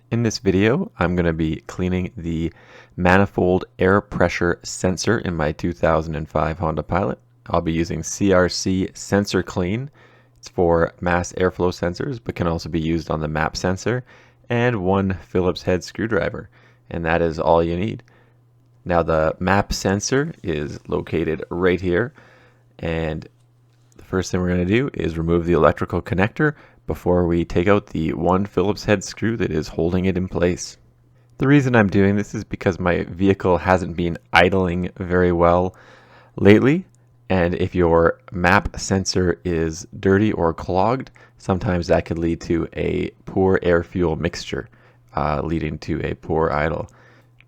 In this video, I'm going to be cleaning the manifold air pressure sensor in my 2005 Honda Pilot. I'll be using CRC Sensor Clean. It's for mass airflow sensors, but can also be used on the map sensor, and one Phillips head screwdriver, and that is all you need. Now the map sensor is located right here, and the first thing we're going to do is remove the electrical connector before we take out the one Phillips head screw that is holding it in place. The reason I'm doing this is because my vehicle hasn't been idling very well lately, and if your map sensor is dirty or clogged, sometimes that could lead to a poor air-fuel mixture, leading to a poor idle.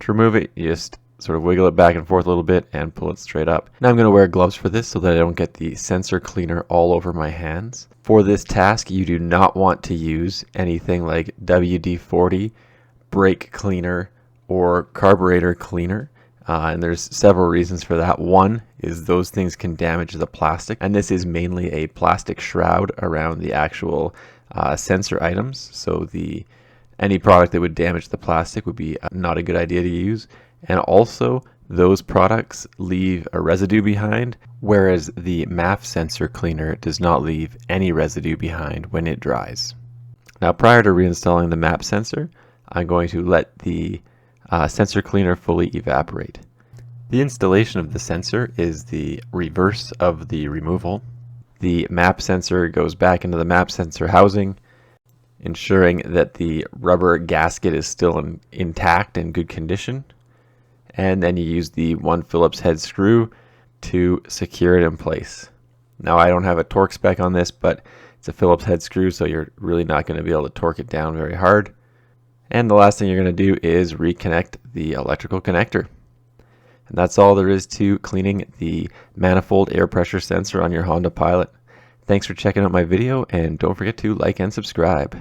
To remove it, you just sort of wiggle it back and forth a little bit and pull it straight up. Now I'm going to wear gloves for this so that I don't get the sensor cleaner all over my hands. For this task, you do not want to use anything like WD-40, brake cleaner, or carburetor cleaner. And there's several reasons for that. One is those things can damage the plastic, and this is mainly a plastic shroud around the actual sensor items. So any product that would damage the plastic would be not a good idea to use. And also, those products leave a residue behind, whereas the MAF sensor cleaner does not leave any residue behind when it dries. Now, prior to reinstalling the MAP sensor, I'm going to let the sensor cleaner fully evaporate. The installation of the sensor is the reverse of the removal. The MAP sensor goes back into the MAP sensor housing, ensuring that the rubber gasket is still intact and good condition. And then you use the one Phillips head screw to secure it in place. Now, I don't have a torque spec on this, but it's a Phillips head screw, so you're really not going to be able to torque it down very hard. And the last thing you're going to do is reconnect the electrical connector. And that's all there is to cleaning the manifold air pressure sensor on your Honda Pilot. Thanks for checking out my video, and don't forget to like and subscribe.